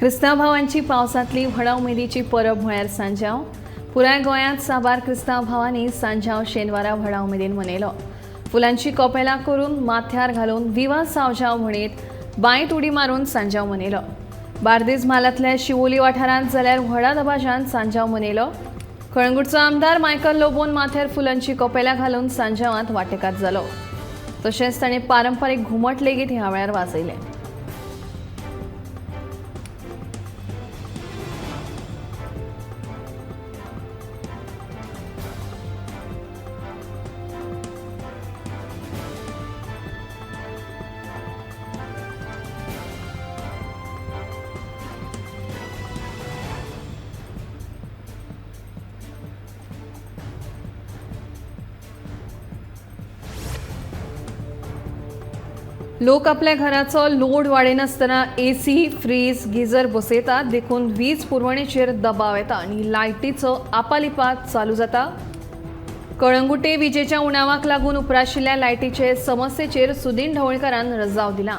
क्रिस्तांव भावांची पावसांतली व्हडा उमेदीची परब म्हळ्यार सांजांव. पुराय गोंयांत साबार क्रिस्तांव भावांनी सांजांव शेनवारा व्हडा उमेदीन मनयलो. फुलांची कपेलां करून माथ्यार घालून विवा सांजांव म्हणीत बांयत उडी मारून सांजांव मनयलो. बार्देस म्हालांतल्या शिवोली वाठारांत जाल्यार व्हडा दबाज्यान सांजांव मनयलो. कळंगूटचो आमदार मायकल लोबोन माथ्यार फुलांची कपेलां घालून सांजावांत वांटेकार जालो. तशेंच ताणें पारंपारीक घुमट लेगीत ह्या वेळार वाजयलें. लोक आपल्या घराचो लोड वाडयनासतना एसी, फ्रीज, गिजर बसयतात, देखून वीज पुरवणेचेर दबाव येता आनी लायटीचो आपालिपात चालू जाता. कळंगुटे विजेच्या उणावाक लागून उप्राशिल्ल्या लायटीचे समस्येचेर सुदीन ढवळकारान रजाव दिला.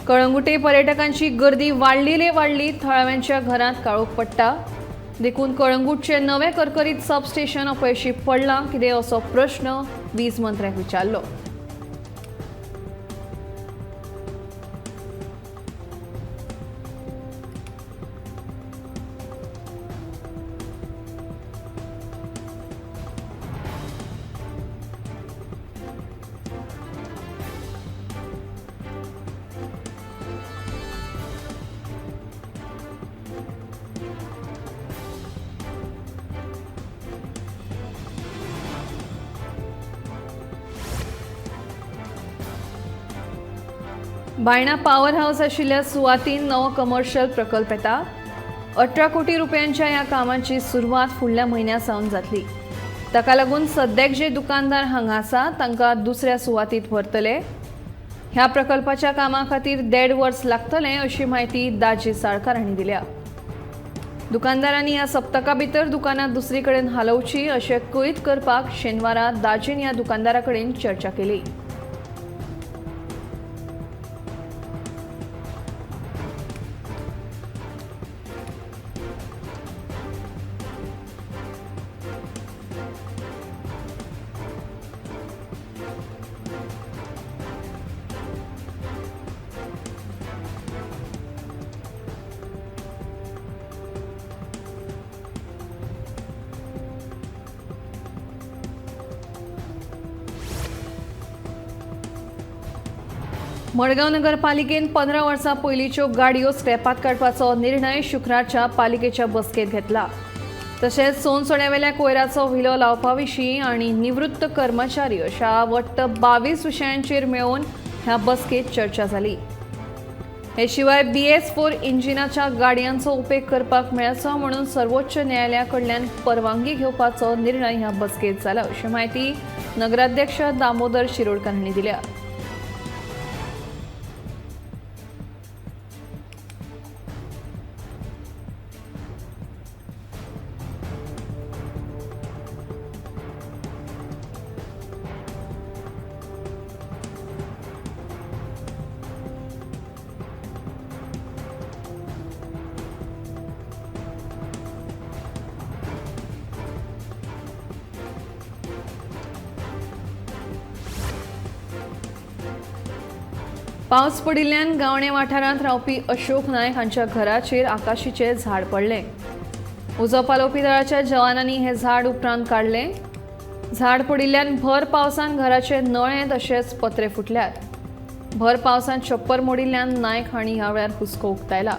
कळंगुटे पर्यटकांची गर्दी वाडली थळाव्यांच्या घरांत काळोख पडटा. देखून कळंगूटचे नवे करकरीत सबस्टेशन अपयशी पडलां कितें असो प्रश्न वीज मंत्र्याक विचारलो. बायणा पॉवर हाऊस आशिल्ल्या सुवातीन नवो कमर्शियल प्रकल्प येता. 18 कोटी रुपयांच्या ह्या कामाची सुरवात फुडल्या म्हयन्या सावन जातली. ताका लागून सद्याक जे दुकानदार हांगा आसा तांकां दुसऱ्या सुवातीत व्हरतले. ह्या प्रकल्पाच्या कामा खातीर 1.5 वर्स लागतले अशी माहिती दाजी साळकार हांणी दिल्या. दुकानदारांनी ह्या सप्तका भितर दुकानां दुसरी कडेन हालोवची अशें कळीत करपाक शेनवारा दाजीन ह्या दुकानदारा कडेन चर्चा केली. मडगांव नगरपालिकेन 15 वर्सां पयलींच्यो गाडयो स्क्रॅपात काडपाचो निर्णय शुक्रारच्या पालिकेच्या बसकेत घेतला. तशेंच सोनसोड्यावेल्या कोयराचो विलो लावपा विशीं आनी निवृत्त कर्मचारी अशा वट्ट 22 विशयांचेर मेळोवन ह्या बसकेत चर्चा जाली. हे शिवाय BS4 इंजिनाच्या गाडयांचो उपेग करपाक मेळचो म्हणून सर्वोच्च न्यायालया कडल्यान परवानगी घेवपाचो निर्णय ह्या बसकेत जाला अशी माहिती नगराध्यक्ष दामोदर शिरोडकार हांणी दिल्या. पावस पडिल्ल्यान गावणे वाठारांत रावपी अशोक नायक हांच्या घराचेर आकाशीचें झाड पडलें. उजो पालोवपी दळाच्या जवानांनी हे झाड उपरांत काडलें. झाड पडिल्ल्यान भर पावसान घराचे नळे तशेंच पत्रे फुटल्यात. भर पावसान छप्पर मोडिल्ल्यान नायक हांणी ह्या वेळार हुस्को उक्तायला.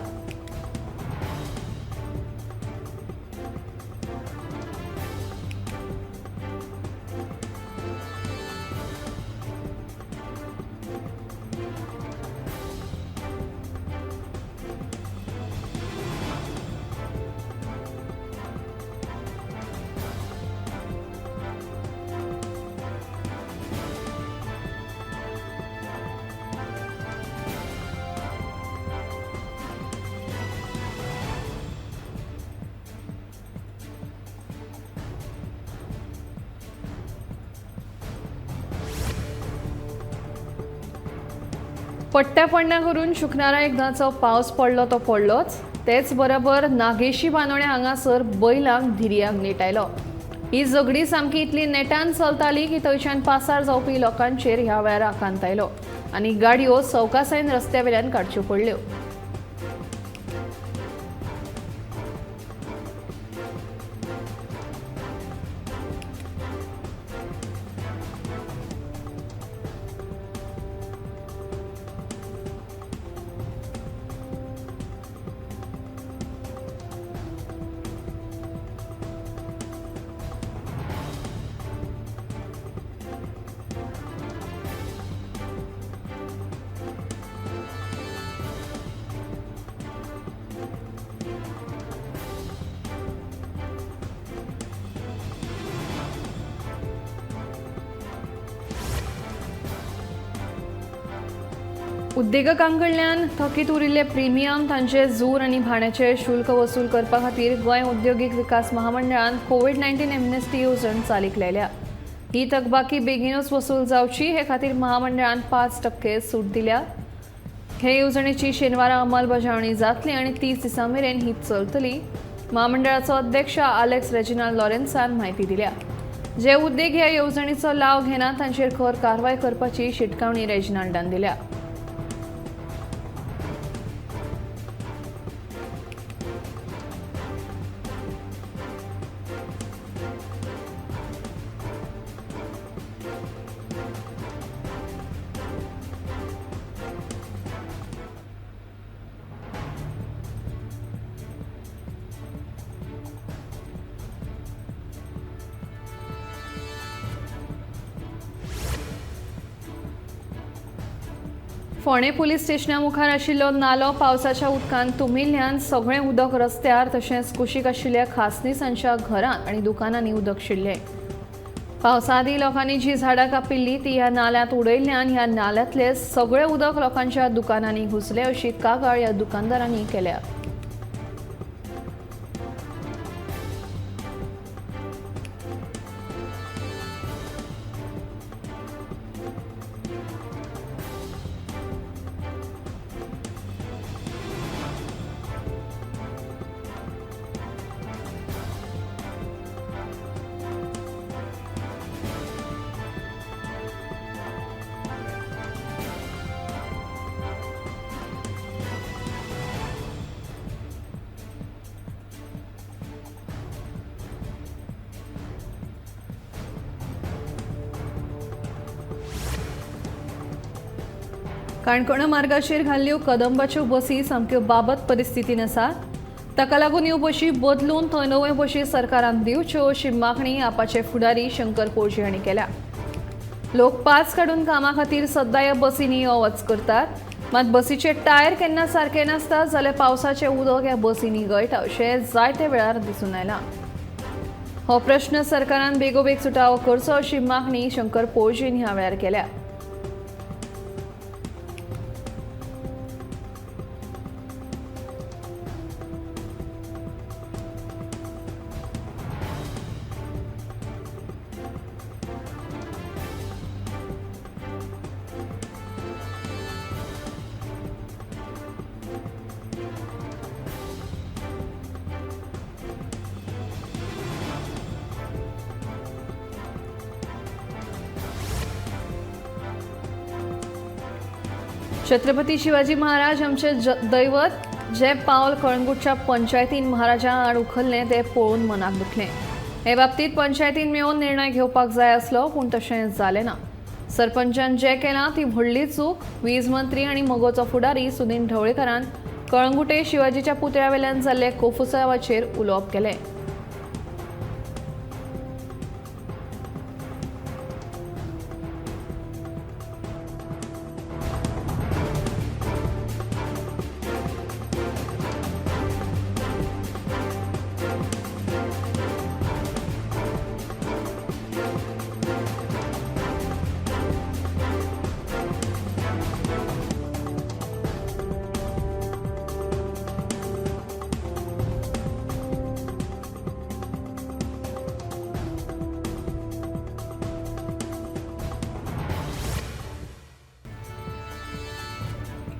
पट्ट्या पडण्या करून शुक्रारा एकदांचो पावस पडलो तो पडलोच. तेच बरोबर नागेशी बांदोड्या हांगासर बैलांक धिरयांक नीट आयलो. ही झगडी सामकी इतली नेटान चलताली की थंयच्यान पासार जावपी लोकांचेर ह्या वेळार आकांत आयलो आनी गाडयो सवकासायन रस्त्यावेल्यान काडच्यो पडल्यो. उद्देगकांकडल्यान थकीत उरिल्ले प्रिमियम तांचे जूर आनी भाड्याचे शुल्क वसूल करपा खातीर गोंय उद्योगीक विकास महामंडळान कोविड-19 एमनेस्टी येवजण चालीक लायल्या. ही थकबाकी बेगीनूच वसूल जावची हे खातीर महामंडळान 5% सूट दिल्या. हे येवजणेची शेनवारा अंमलबजावणी जातली आनी 30 दिसां मेरेन ही चलतली. महामंडळाचो अध्यक्ष आलेक्स रेजिनाल्ड लॉरेन्सान म्हायती दिल्या. जे उद्देग ह्या येवजणेचो लाव घेनात तांचेर खर कारवाय करपाची शिटकावणी रेजिनाल्डान दिल्या. फोंडे पुलीस स्टेशना मुखार आशिल्लो नालो पावसाच्या उदकान तुंबिल्ल्यान सगळें उदक रस्त्यार तशेंच कुशीक आशिल्ल्या खासनीसांच्या घरांत आनी दुकानांनी उदक शिरलें. पावसा आदीं लोकांनी जी झाडां कापिल्ली ती ह्या नाल्यांत उडयल्ल्यान ह्या नाल्यांतले सगळें उदक लोकांच्या दुकानांनी घुसलें अशी कागाळ ह्या दुकानदारांनी केल्या. काणकोणा मार्गाचेर घाल्ल्यो कदंबाच्यो बसी सामक्यो बाबत परिस्थितीन आसात. ताका लागून ह्यो बसी बदलून थंय नव्यो बसी सरकारान दिवच्यो अशी मागणी आपाचे फुडारी शंकर पोळजे हांणी केल्या. लोक पास काडून कामा खातीर सद्दां ह्या बसींनी यो वच करतात. मात बसीचे टायर केन्ना सारके नासतात जाल्यार पावसाचें उदक ह्या बसींनी गळटा अशें जायते वेळार दिसून आयलां. हो प्रश्न सरकारान बेगोबेग सुटावो करचो अशी मागणी शंकर पोळजेन ह्या वेळार केल्या. छत्रपती शिवाजी महाराज आमचे दैवत. जे पावल कळंगूटच्या पंचायतीन महाराजा आड उखल्लें तें पळोवन मनाक दुखलें. हे बाबतींत पंचायतीन मेळून निर्णय घेवपाक जाय आसलो पूण तशें जालें ना. सरपंचान जें केलां ती व्हडली चूक. वीज मंत्री आनी मोगोचो फुडारी सुदीन ढवळेकारान कळंगुटे शिवाजीच्या पुतळ्या वेल्यान जाल्ले कोफुसावाचेर उलोवप केलें.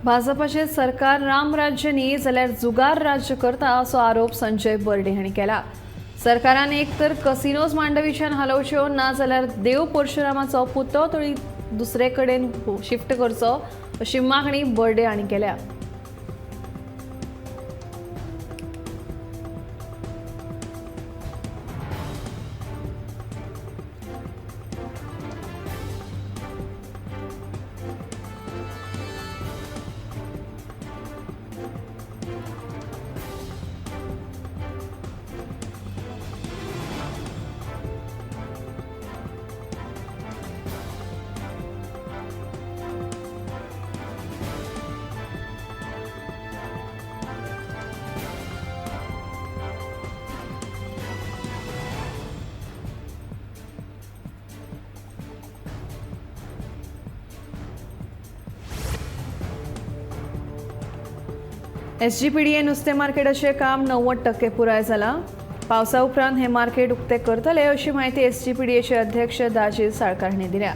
भाजपाचे सरकार राम राज्य न्ही जाल्यार जुगार राज्य करता असो आरोप संजय बर्डे हांणी केला. सरकारान एक तर कसिनोज मांडवीच्यान हलोवच्यो ना जाल्यार देव परशुरामाचो पुतळो तळी दुसरे कडेन शिफ्ट करचो अशी मागणी बर्डे हांणी केल्या. एसजीपीडीए नुस्तें मार्केटाचें काम 90% पुराय जालां. पावसा उपरांत हें मार्केट उक्तें करतले अशी माहिती एसजीपीडीएचे अध्यक्ष दाजील साळकार हांणी दिल्या.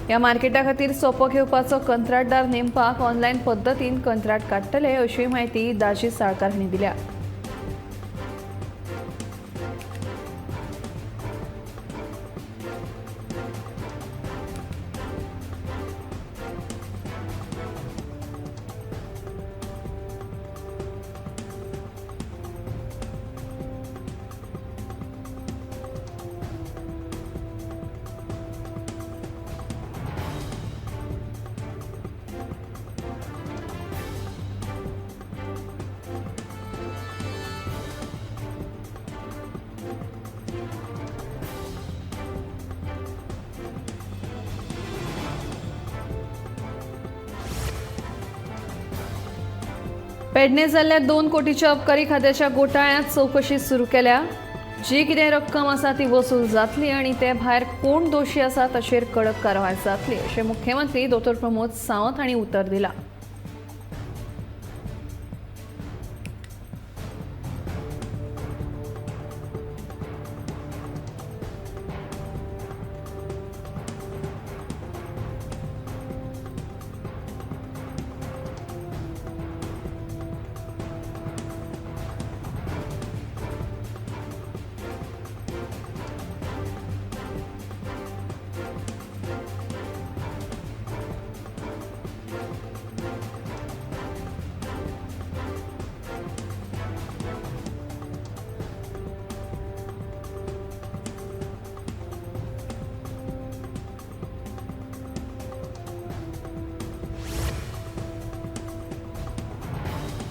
ह्या मार्केटा खातीर सोपो घेवपाचो कंत्राटदार नेमपाक ऑनलायन पद्दतीन कंत्राट काडटले अशी माहिती दाजील साळकार हांणी दिल्या. पेडणे जाल्ल्या 2 कोटीच्या अबकारी खात्याच्या घोटाळ्यांत चौकशी सुरू केल्या. जी कितें रक्कम आसा ती वसूल जातली आनी ते भायर कोण दोशी आसा ताचेर कडक कारवाय जातली अशें मुख्यमंत्री दोतोर प्रमोद सावंत हांणी उतर दिलां.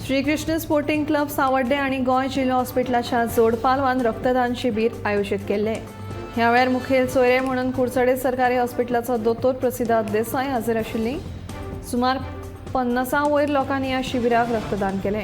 श्रीकृष्ण स्पोर्टिंग क्लब सावड्डे आणि गोंय जिल्हा हॉस्पिटलाच्या जोड पालवान रक्तदान शिबीर आयोजित केले. ह्या वेळार मुखेल सोयरे म्हणून कुडचडे सरकारी हॉस्पिटलाचो दोतोर प्रसिद्ध देसाई हाजीर आशिल्ली. सुमार 50 वयर लोकांनी ह्या शिबिराक रक्तदान केले.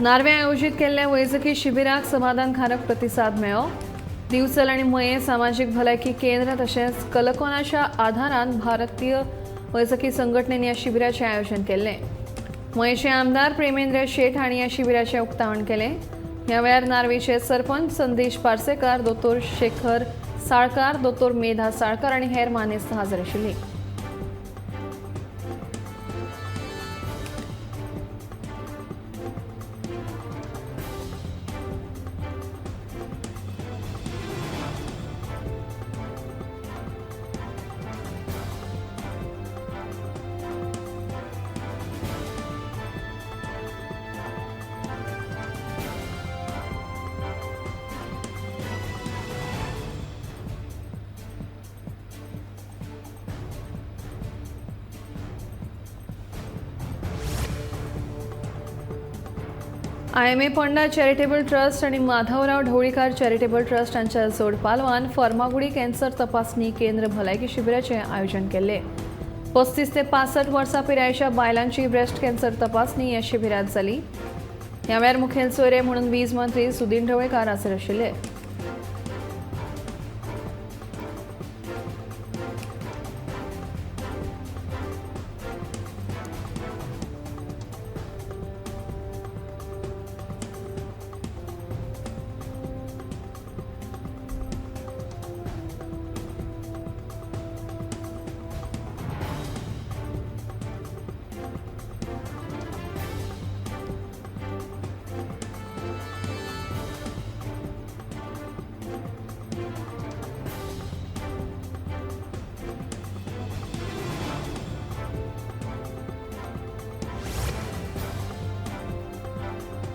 नार्वे आयोजित केल्ल्या वैजकी शिबिराक समाधानकारक प्रतिसाद मेळ्ळो. दिवचल आनी मये सामाजीक भलायकी केंद्र तशेंच कलकोनाच्या आधारान भारतीय वैजकी संघटनेनी ह्या शिबिराचें आयोजन केल्लें. मयेचे आमदार प्रेमेंद्र शेट हांणी ह्या शिबिराचें उक्तावण केलें. ह्या वेळार नार्वेचे सरपंच संदेश पार्सेकार, दोतोर शेखर साळकार, दोतोर मेधा साळकार आनी हेर मानेस्त हाजीर आशिल्लीं. IMA पोंडा चॅरिटेबल ट्रस्ट आणि माधवराव ढवळीकर चॅरिटेबल ट्रस्ट हांच्या जोड पालवान फर्मागुडी कॅन्सर तपासणी केंद्र भलायकी शिबिराचे आयोजन केले. 35 ते 65 वर्सां पिरायेच्या बायलांची ब्रेस्ट कॅन्सर तपासणी ह्या शिबिरात जाली. ह्या वेळार मुखेल सोयरे म्हणून वीज मंत्री सुदीन ढवळीकर हाजीर आशिल्ले.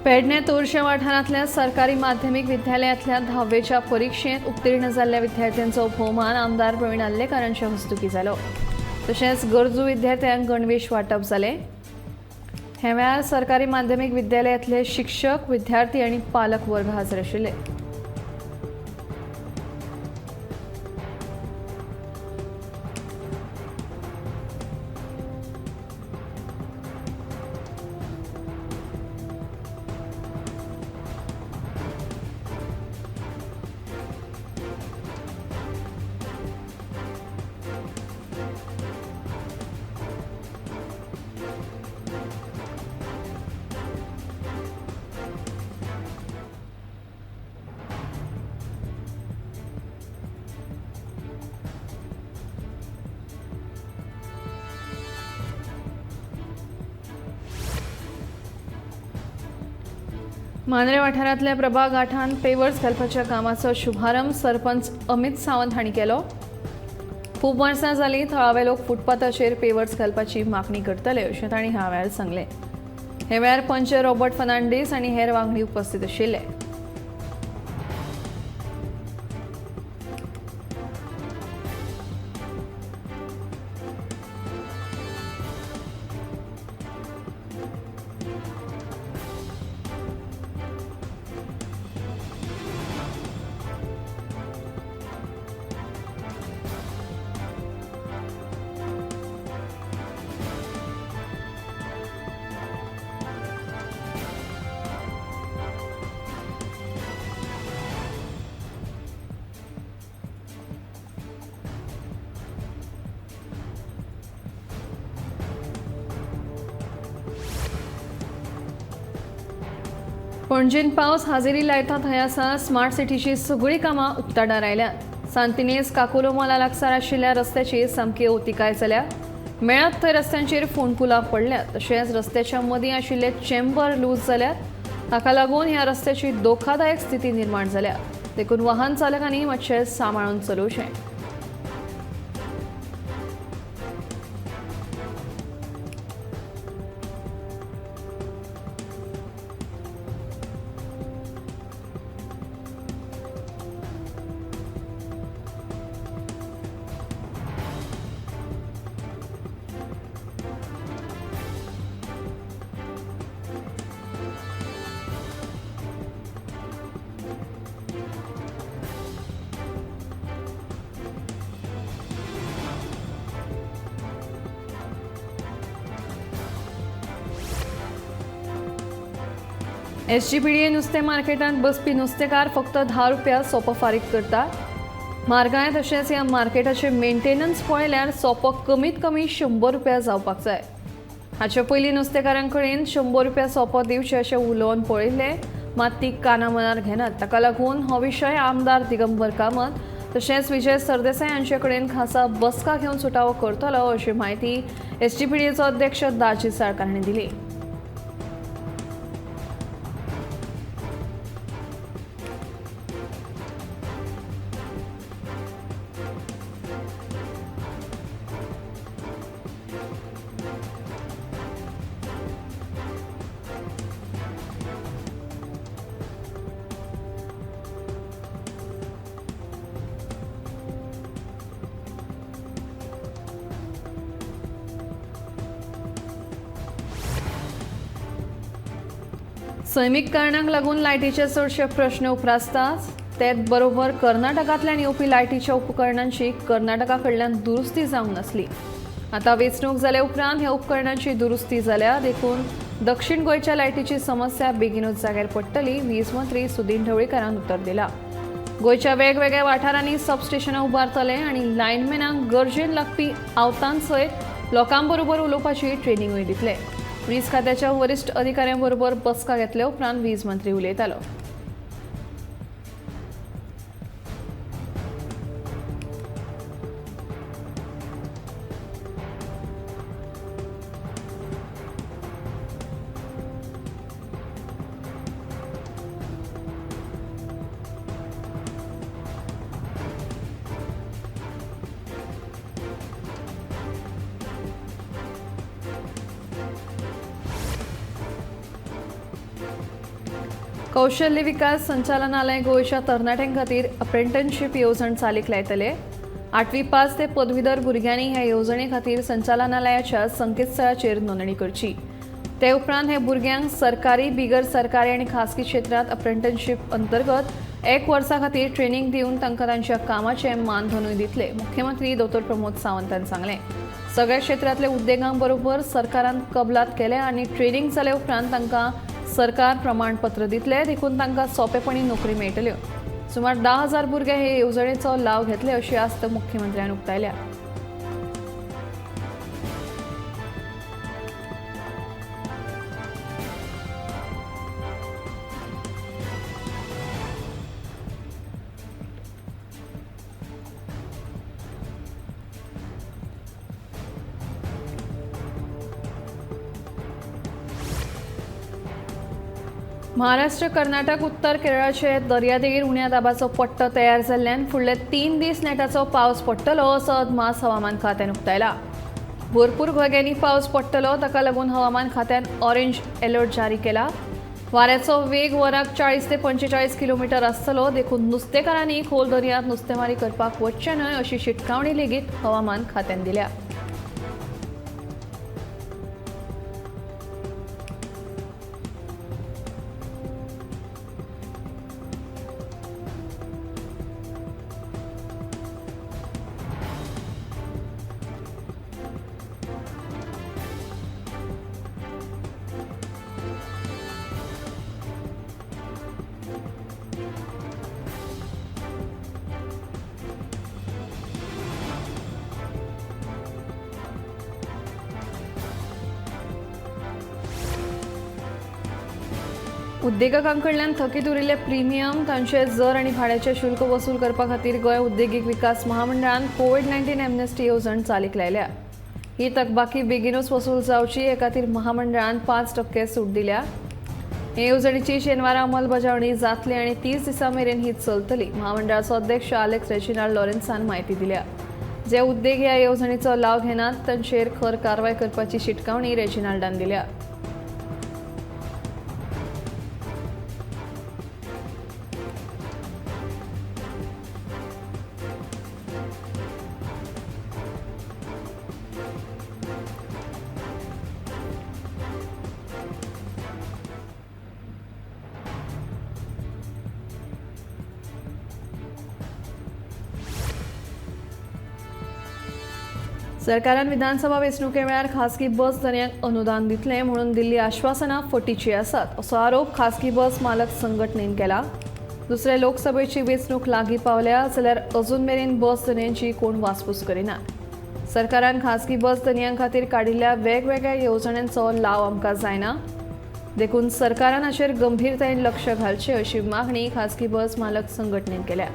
पेडणे तोरशे वाठारांतल्या सरकारी माध्यमीक विद्यालयांतल्या 10वेच्या परीक्षेत उत्तीर्ण जाल्ल्या विद्यार्थ्यांचो भोवमान आमदार प्रवीण आल्लेकरांच्या हस्तुकी जालो. तशेंच गरजू विद्यार्थ्यांक गणवेश वांटप जालें. हे वेळार सरकारी माध्यमीक विद्यालयांतले शिक्षक, विद्यार्थी आनी पालक वर्ग हाजीर आशिल्ले. मांद्रे वाठारांतल्या प्रभाग 8 पेवर्स घालपाच्या कामाचो शुभारंभ सरपंच अमित सावंत हांणी केलो. खूब वर्सां जालीं थळावे लोक फुटपाथाचेर पेवर्स घालपाची मागणी करतले अशें तांणी ह्या वेळार सांगलें. हे वेळार पंच रॉबर्ट फर्नांडीस आनी हेर वांगडी उपस्थित आशिल्ले. पणजेन पावस हाजेरी लायता थंय आसा स्मार्ट सिटीची सगळीं कामां उक्ताडार आयल्यात. सांतिनेज काकोलो मॉला लागसार आशिल्ल्या रस्त्याची सामकी अवतिकाय जाल्या. मेळत थंय रस्त्यांचेर फोंडकुलां पडल्यात. तशेंच रस्त्याच्या मदीं आशिल्ले चेंबर लूज जाल्यात. हाका लागून ह्या रस्त्याची धोकादायक स्थिती निर्माण जाल्या. देखून वाहन चालकांनी मातशें सांबाळून चलोवचें. SGPDA नुस्तें मार्केटांत बसपी नुस्तेकार फक्त 10 रुपया सोपो फारीक करता. म्हारगाय तशेंच ह्या मार्केटाचे मेंटेनन्स पळयल्यार सोपो कमीत कमी 100 रुपया जावपाक जाय. हाचे पयलीं नुस्तेकारां कडेन 100 रुपया सोपो दिवचे अशें उलोवन पळयल्लें, मात ती काना मनार घेनात. ताका लागून हो विशय आमदार दिगंबर कामत तशेंच विजय सरदेसाय हांचे कडेन खासा बसका घेवन सुटावो करतलो अशी माहिती SGPDAचो अध्यक्ष दाजी साळकार हांणी दिली. सैमीक कारणांक लागून लायटीचे चडशे प्रश्न उपरासतात. तेच बरोबर कर्नाटकांतल्यान येवपी लायटीच्या उपकरणांची कर्नाटका कडल्यान दुरुस्ती जावंक नासली. आतां वेंचणूक जाल्या उपरांत ह्या उपकरणांची दुरुस्ती जाल्या. देखून दक्षिण गोंयच्या लायटीची समस्या बेगीनूच जाग्यार पडटली, वीज मंत्री सुदीन ढवळीकारान उतर दिलां. गोंयच्या वेगवेगळ्या वाठारांनी सबस्टेशनां उबारतले आनी लायनमॅनांक गरजेन लागपी आवतां सयत लोकां बरोबर उलोवपाची ट्रेनिंगूय दितले. वीज खात्याच्या वरिश्ठ अधिकाऱ्यां बरोबर बसका घेतले उपरांत वीज मंत्री उलयतालो. कौशल्य विकास संचालनालय गोंयच्या तरणाट्यां खातीर अप्रेंटिसशीप येवजण चालीक लायतले. 8वी पास ते पदवीधर भुरग्यांनी ह्या येवजणे खातीर संचालनालयाच्या संकेतस्थळाचेर नोंदणी करची. ते उपरांत हे भुरग्यांक सरकारी, बिगर सरकारी आनी खासगी क्षेत्रांत अप्रेंटिसशीप अंतर्गत 1 वर्सा खातीर ट्रेनिंग दिवन तांकां तांच्या कामाचें मानधनूय दितले. मुख्यमंत्री डॉ. प्रमोद सावंतान सांगलें. सगळ्या क्षेत्रांतल्या उद्देगां बरोबर सरकारान कबलात केले आनी ट्रेनिंग जाले उपरांत तांकां सरकार प्रमाणपत्र दितले. देखून तांकां सोंपेपणी नोकरी मेळटल्यो. सुमार 10,000 भुरगे हे येवजणेचो लाव घेतले अशी आस्त मुख्यमंत्र्यान उक्तायल्या. महाराष्ट्र, कर्नाटक, उत्तर केरळाचे दर्यादेगेर उण्या दाबाचो पट्टो तयार जाल्ल्यान फुडले 3 दीस नेटाचो पावस पडटलो असो अदमास हवामान खात्यान उक्तायला. भरपूर वेगानी पावस पडटलो, ताका लागून हवामान खात्यान ऑरेंज अलर्ट जारी केला. वाऱ्याचो वेग वराक 40 ते 45 किलोमीटर आसतलो. देखून नुस्तेकारांनी खोल दर्यांत नुस्तेमारी करपाक वचचें न्हय अशी शिटकावणी लेगीत हवामान खात्यान दिल्या. उद्देगांकडल्यान थकीत उरिल्ले प्रिमियम, तांचे जर आनी भाड्याचे शुल्क वसूल करपा खातीर गोंय उद्देगीक विकास महामंडळान कोविड-19 एमनेस्टी येवजण चालीक लायल्या. ही थकबाकी बेगीनूच वसूल जावची हे खातीर महामंडळान 5% सूट दिल्या. हे येवजणेची शेनवारा अंमलबजावणी जातली आनी 30 दिसां मेरेन ही चलतली. महामंडळाचो अध्यक्ष आलेक्स रेजिनाल्ड लॉरेन्सान म्हायती दिल्या. जे उद्देग ह्या येवजणेचो लाव घेनात तांचेर खर कारवाय करपाची शिटकावणी रेजिनाल्डान दिल्या. सरकारान विधानसभा वेंचणुके वेळार खासगी बस दर्यांक अनुदान दितले म्हणून दिल्ली आश्वासनां फटीचीं आसात असो आरोप खासगी बस मालक संघटनेन केला. दुसरे लोकसभेची वेंचणूक लागीं पावल्या जाल्यार अजून मेरेन बस दर्यांची कोण वासपूस करिना. सरकारान खासगी बस दर्यां खातीर काडिल्ल्या वेगवेगळ्या येवजण्यांचो लाव आमकां जायना. देखून सरकारान हाचेर गंभीरतायेन लक्ष घालचें अशी मागणी खासगी बस मालक संघटनेन केल्या.